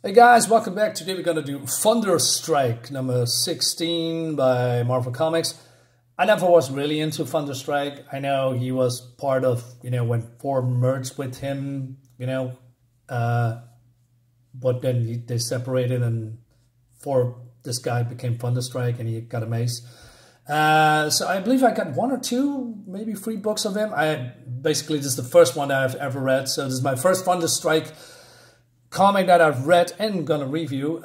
Hey guys, welcome back. Today we're going to do Thunderstrike number 16 by Marvel Comics. I never was really into Thunderstrike. I know he was part of, when Thor merged with him, but then they separated and this guy became Thunderstrike and he got a mace. So I believe I got 1 or 2, maybe 3 books of him. Basically, this is the first one that I've ever read. So this is my first Thunderstrike comic that I've read and gonna review.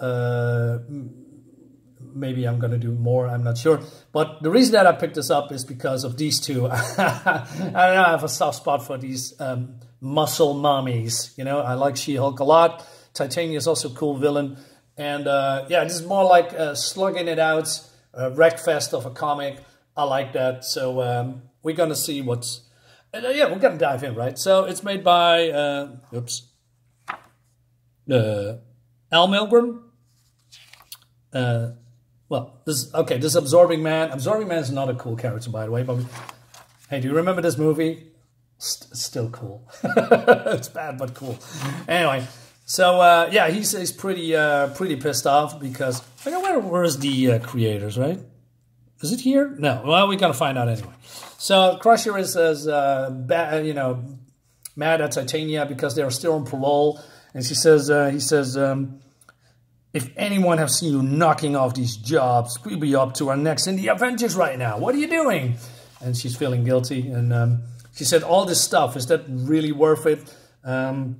Maybe I'm gonna do more, I'm not sure. But the reason that I picked this up is because of these two. I don't know, I have a soft spot for these muscle mommies. I like She-Hulk a lot. Titania is also a cool villain. And yeah, this is more like slugging it out, a wreckfest of a comic. I like that. So we're gonna see what's... yeah, we're gonna dive in, right? So it's made by... Milgrom. Well, this Absorbing Man. Absorbing Man is not a cool character, by the way. But hey, do you remember this movie? Still cool. It's bad, but cool. Anyway, so yeah, he's pretty pissed off because I know where's the creators, right? Is it here? No. Well, we're gonna find out anyway. So Crusher is mad at Titania because they are still on parole. And he says, if anyone has seen you knocking off these jobs, we'll be up to our necks in the Avengers right now. What are you doing? And she's feeling guilty. And she said, all this stuff, is that really worth it?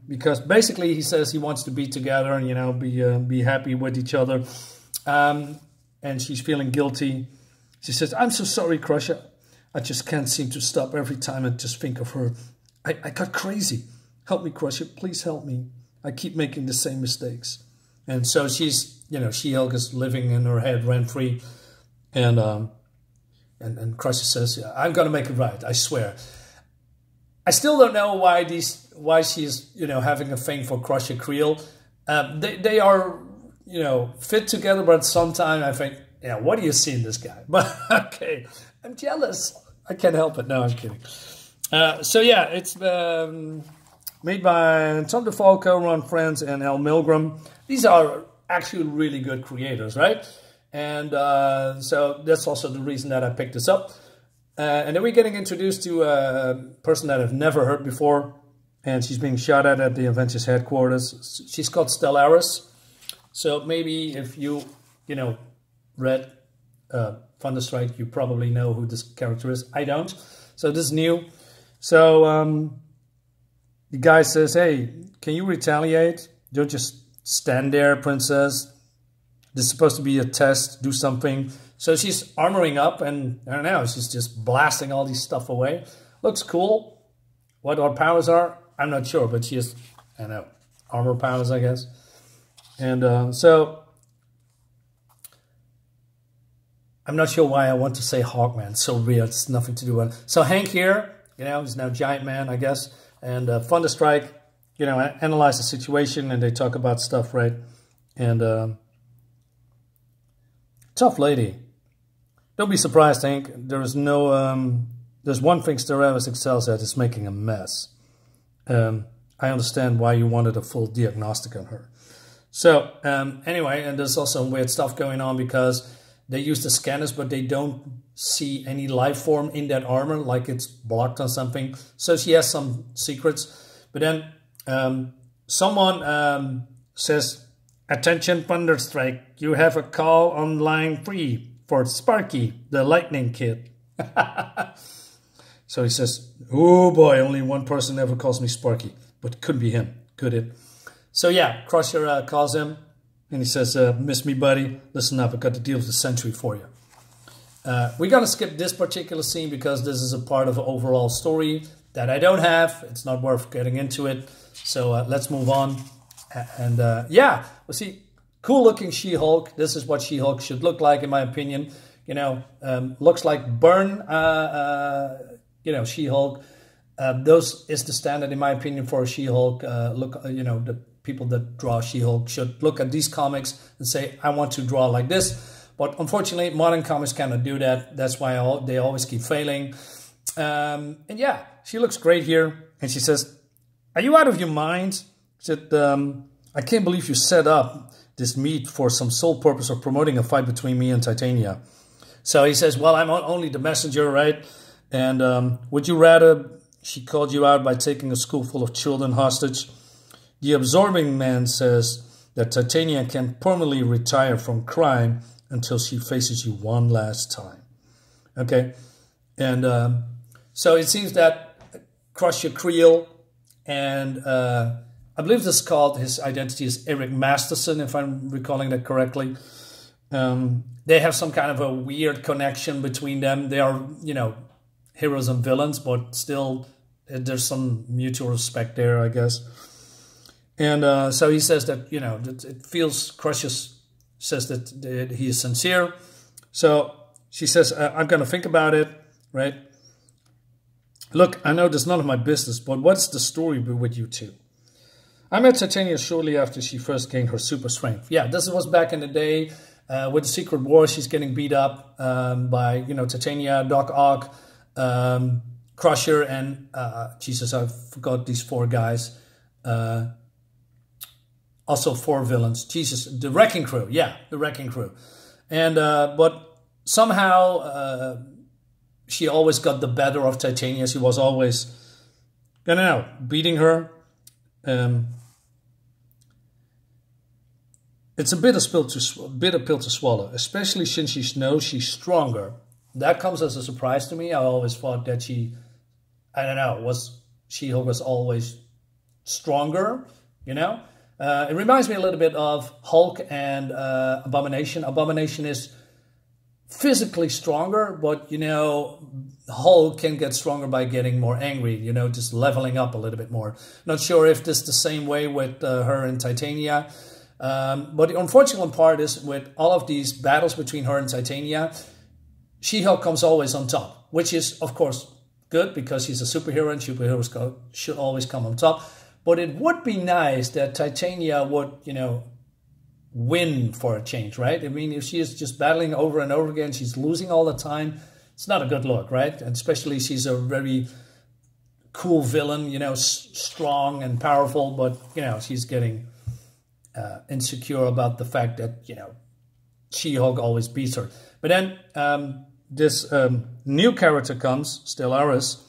Because basically he says he wants to be together and, be happy with each other. And she's feeling guilty. She says, I'm so sorry, Crusher. I just can't seem to stop every time I just think of her. I got crazy. Help me, Crusher. Please help me. I keep making the same mistakes. And so she's, She-Hulk is living in her head rent-free. And Crusher says, yeah, I'm going to make it right, I swear. I still don't know why she's, having a thing for Crusher Creel. They are, fit together, but sometimes I think, what do you see in this guy? But, okay, I'm jealous. I can't help it. No, I'm kidding. So, yeah, it's... made by DeFalco, Frenz, and Milgrom. These are actually really good creators, right? And so that's also the reason that I picked this up. And then we're getting introduced to a person that I've never heard before. And she's being shot at the Avengers headquarters. She's called Stellaris. So maybe if you, read Thunderstrike, you probably know who this character is. I don't. So this is new. So... the guy says, hey, can you retaliate? Don't just stand there, princess. This is supposed to be a test. Do something. So she's armoring up and, I don't know, she's just blasting all these stuff away. Looks cool. What her powers are, I'm not sure. But she has, I don't know, armor powers, I guess. And so, I'm not sure why I want to say Hawkman. It's so weird. It's nothing to do with it. So Hank here, he's now Giant Man, I guess. And Thunderstrike, analyze the situation and they talk about stuff, right? And tough lady. Don't be surprised, Hank. There is no, there's one thing Stellaris excels at, is making a mess. I understand why you wanted a full diagnostic on her. So, anyway, and there's also weird stuff going on because they use the scanners, but they don't see any life form in that armor, like it's blocked on something. So she has some secrets. But then someone says, attention Thunderstrike, you have a call on line 3 for Sparky, the lightning kid. So he says, oh boy, only one person ever calls me Sparky. But it could be him, could it? So yeah, Crusher calls him. And he says, miss me, buddy? Listen up, I got the deal of the century for you. We're going to skip this particular scene because this is a part of an overall story that I don't have. It's not worth getting into it. So let's move on. And yeah, we'll see. Cool looking She-Hulk. This is what She-Hulk should look like, in my opinion. Looks like Burn, She-Hulk. Those is the standard, in my opinion, for a She-Hulk. The people that draw She-Hulk should look at these comics and say, I want to draw like this. But unfortunately, modern comics cannot do that. That's why they always keep failing. And yeah, she looks great here. And she says, are you out of your mind? She said, I can't believe you set up this meet for some sole purpose of promoting a fight between me and Titania. So he says, well, I'm only the messenger, right? And would you rather she called you out by taking a school full of children hostage? The absorbing man says that Titania can permanently retire from crime until she faces you one last time. Okay? And so it seems that Crusher Creel and I believe this is called, his identity is Eric Masterson, if I'm recalling that correctly. They have some kind of a weird connection between them. They are, you know, heroes and villains, but still there's some mutual respect there, I guess. And so he says that, you know, that it feels, Crusher says that he is sincere. So she says, I'm going to think about it, right? Look, I know this is none of my business, but what's the story with you two? I met Titania shortly after she first gained her super strength. Yeah, this was back in the day with the Secret Wars. She's getting beat up by, you know, Titania, Doc Ock, Crusher, and Jesus, I forgot these 4 guys. Also 4 villains. Jesus, the Wrecking Crew. Yeah, the Wrecking Crew. And but somehow she always got the better of Titania. She was always, I don't know, beating her. It's a bitter pill to swallow, especially since she knows she's stronger. That comes as a surprise to me. I always thought that She-Hulk was always stronger, you know? It reminds me a little bit of Hulk and Abomination. Abomination is physically stronger, but, you know, Hulk can get stronger by getting more angry, you know, just leveling up a little bit more. Not sure if this is the same way with her and Titania. But the unfortunate part is with all of these battles between her and Titania, She-Hulk comes always on top, which is, of course, good because she's a superhero and superheroes should always come on top. But it would be nice that Titania would, you know, win for a change, right? I mean, if she is just battling over and over again, she's losing all the time, it's not a good look, right? And especially she's a very cool villain, you know, strong and powerful, but, you know, she's getting insecure about the fact that, you know, She-Hulk always beats her. But then this new character comes, Stellaris,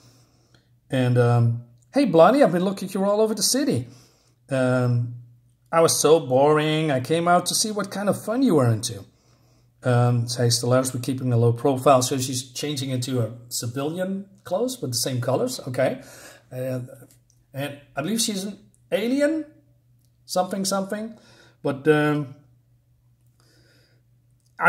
and hey, Blondie, I've been looking you all over the city. I was so boring. I came out to see what kind of fun you were into. Say Stellaris, we're keeping a low profile, so she's changing into a civilian clothes with the same colors. Okay, and I believe she's an alien. Something. But are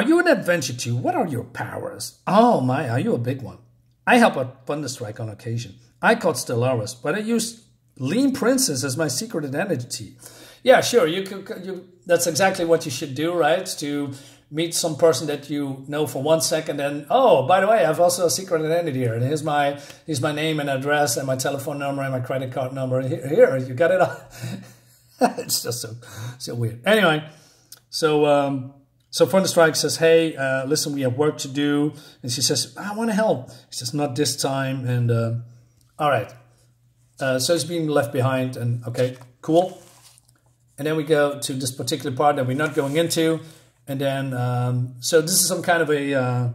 you an adventure too? What are your powers? Oh my, are you a big one? I help out Thunderstrike on occasion. I caught Stellaris, but I used Lean Princess as my secret identity. Yeah, sure. That's exactly what you should do, right? To meet some person that you know for 1 second, and oh, by the way, I've also a secret identity here. And here's my name and address and my telephone number and my credit card number. Here, you got it all. It's just so weird. Anyway, so Thunderstrike says, hey, listen, we have work to do. And she says, I want to help. He says, not this time. And all right. So he's being left behind. And okay, cool. And then we go to this particular part that we're not going into. And then, so this is some kind of a,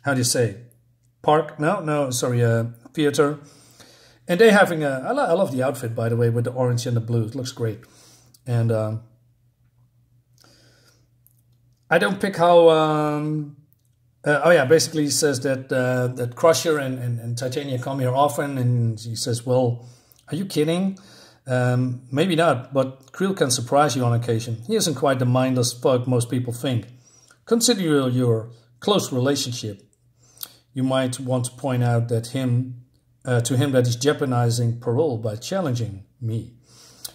how do you say, park? No, sorry, theater. And they're having I love the outfit, by the way, with the orange and the blue. It looks great. And I don't pick how... oh yeah, basically he says that Crusher and Titania come here often. And he says, well, are you kidding? Maybe not, but Creel can surprise you on occasion. He isn't quite the mindless fuck most people think. Consider your close relationship. You might want to point out that to him that he's jeopardizing parole by challenging me.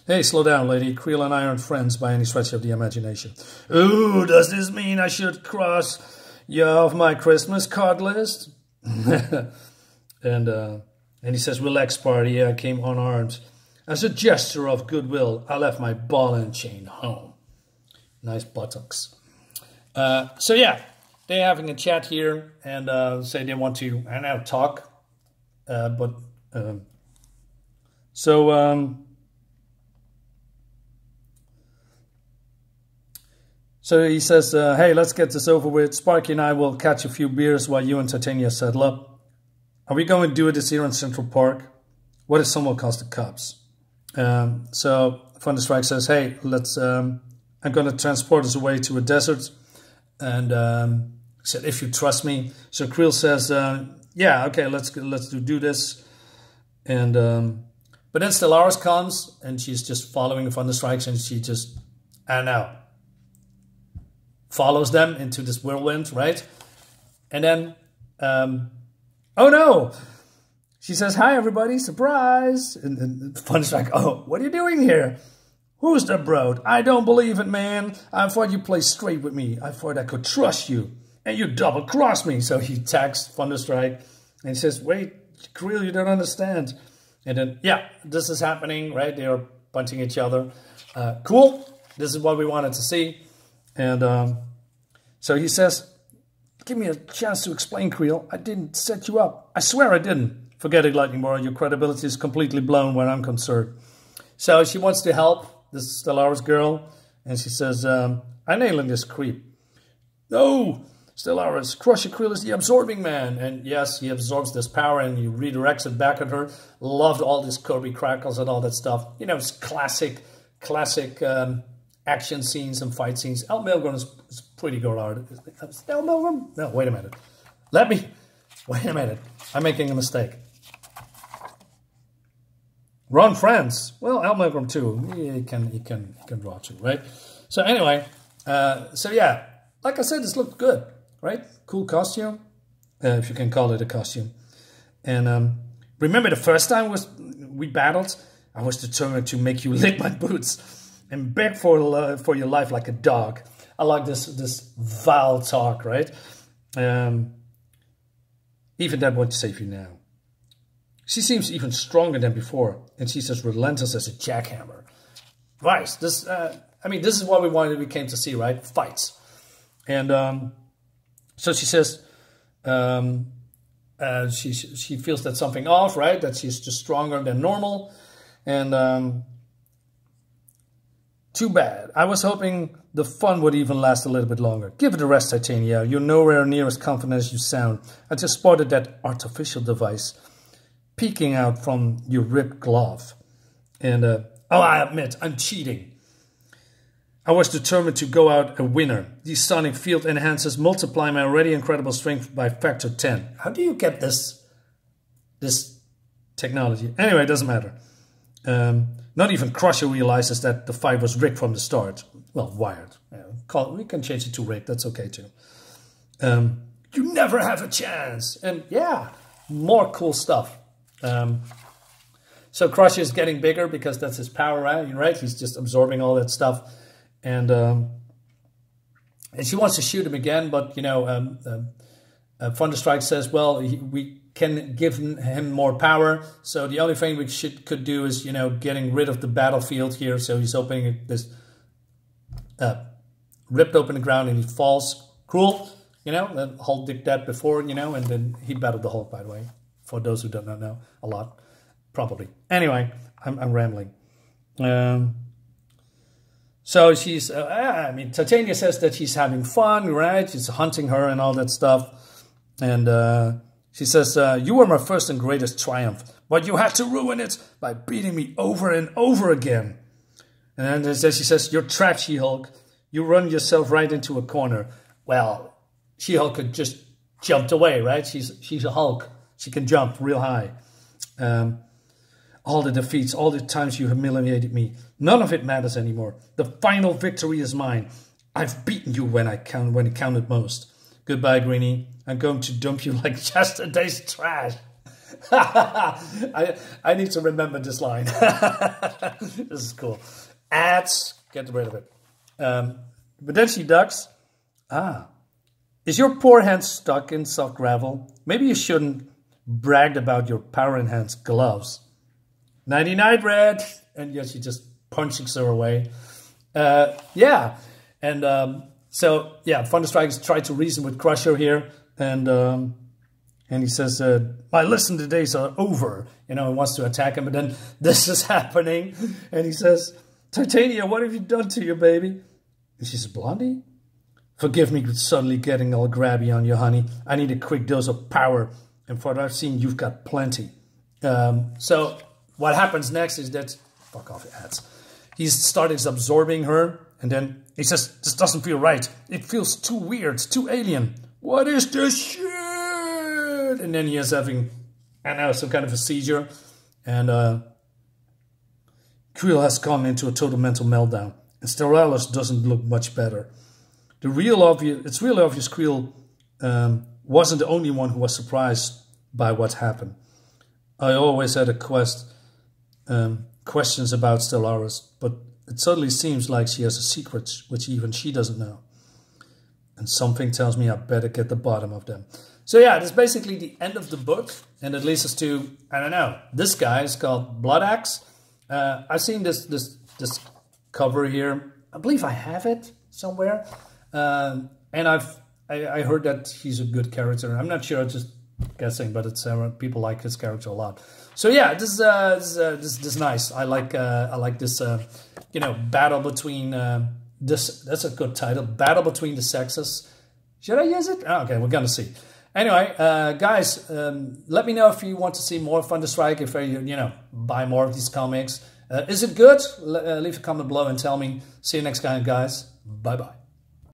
Hey, slow down, lady. Creel and I aren't friends by any stretch of the imagination. Ooh, does this mean I should cross you off my Christmas card list? And he says, relax, party. I came unarmed. As a gesture of goodwill, I left my ball and chain home. Nice buttocks. So yeah, they're having a chat here and say they want to, I don't know, talk. So he says, hey, let's get this over with. Sparky and I will catch a few beers while you and Titania settle up. Are we going to do this here in Central Park? What if someone calls the cops? So Thunderstrike says, hey, let's. I'm going to transport us away to a desert. And said, if you trust me. So Creel says, yeah, okay, let's do this. And but then Stellaris comes, and she's just following the Thunderstrikes, and she just, I don't know, follows them into this whirlwind, right? And then, oh no! She says, hi everybody, surprise! And Thunderstrike, oh, what are you doing here? Who's the broad? I don't believe it, man. I thought you played straight with me. I thought I could trust you. And you double-crossed me. So he attacks Thunderstrike, and he says, wait, Creel, you don't understand. And then, yeah, this is happening, right? They are punching each other. Cool. This is what we wanted to see. And so he says, give me a chance to explain, Creel. I didn't set you up. I swear I didn't. Forget it, Lightning Boy. Your credibility is completely blown where I'm concerned. So she wants to help this Stellaris girl. And she says, I'm nailing this creep. No, Stellaris, Crusher Creel is the absorbing man. And yes, he absorbs this power and he redirects it back at her. Loved all these Kirby crackles and all that stuff. You know, it's classic action scenes and fight scenes. El Milgrom is pretty good art. Is El Milgrom? No, wait a minute. Wait a minute. I'm making a mistake. Ron Frenz. Well, El Milgrom too. He can draw too, right? So anyway, so yeah, like I said, this looked good. Right? Cool costume, if you can call it a costume. And remember the first time we battled? I was determined to make you lick my boots and beg for your life like a dog. I like this vile talk, right? Even that won't save you now. She seems even stronger than before, and she's as relentless as a jackhammer. Right? This, I mean, this is what we came to see, right? Fights, and. So she says she feels that something off, right? That she's just stronger than normal. And too bad. I was hoping the fun would even last a little bit longer. Give it a rest, Titania. You're nowhere near as confident as you sound. I just spotted that artificial device peeking out from your ripped glove. And, oh, I admit, I'm cheating. I was determined to go out a winner. These sonic field enhancers multiply my already incredible strength by factor 10. How do you get this technology? Anyway, it doesn't matter. Not even Crusher realizes that the fight was rigged from the start. Well, wired. We can change it to rigged. That's okay too. You never have a chance. And yeah, more cool stuff. So Crusher is getting bigger because that's his power, right? He's just absorbing all that stuff. And she wants to shoot him again, but, you know, Thunderstrike says, well, we can give him more power. So the only thing we could do is, you know, getting rid of the battlefield here. So he's opening this, ripped open the ground and he falls. Cool. You know, the Hulk did that before, you know, and then he battled the Hulk, by the way. For those who don't know a lot, probably. Anyway, I'm rambling. So she's, I mean, Titania says that she's having fun, right? She's hunting her and all that stuff. And she says, you were my first and greatest triumph, but you had to ruin it by beating me over and over again. And then she says, you're trapped, She-Hulk. You run yourself right into a corner. Well, She-Hulk could just jumped away, right? She's a Hulk. She can jump real high. All the defeats, all the times you humiliated me, none of it matters anymore. The final victory is mine. I've beaten you when it counted most. Goodbye, Greenie. I'm going to dump you like yesterday's trash. I need to remember this line. This is cool. Ads, get rid of it. But then she ducks. Is your poor hand stuck in soft gravel? Maybe you shouldn't brag about your power-enhanced gloves. 99 red, and yeah, she just punches her away. Yeah, and so yeah, Thunderstrike tried to reason with Crusher here, and he says, "My listening days are over." You know, he wants to attack him, but then this is happening, and he says, "Titania, what have you done to your baby?" And she says, "Blondie, Forgive me for suddenly getting all grabby on you, honey. I need a quick dose of power. And for what I've seen, you've got plenty. So what happens next is that... Fuck off, ads. He starts absorbing her. And then he says, this doesn't feel right. It feels too weird, too alien. What is this shit? And then he is having, I don't know, some kind of a seizure. And Creel has gone into a total mental meltdown. And Stellaris doesn't look much better. It's really obvious Creel wasn't the only one who was surprised by what happened. I always had questions about Stellaris, but it suddenly seems like she has a secret which even she doesn't know. And something tells me I better get the bottom of them. So yeah, that's basically the end of the book. And it leads us to, I don't know, this guy is called Blood Axe. I've seen this cover here. I believe I have it somewhere. And I heard that he's a good character. I'm not sure, just guessing, but it's people like his character a lot. So yeah, this is nice. I like this you know, battle between that's a good title, battle between the sexes. Should I use it? Oh, okay, we're gonna see. Anyway, guys, let me know if you want to see more Thunderstrike, if you know, buy more of these comics. Is it good? Leave a comment below and tell me. See you next time, guys. Bye bye.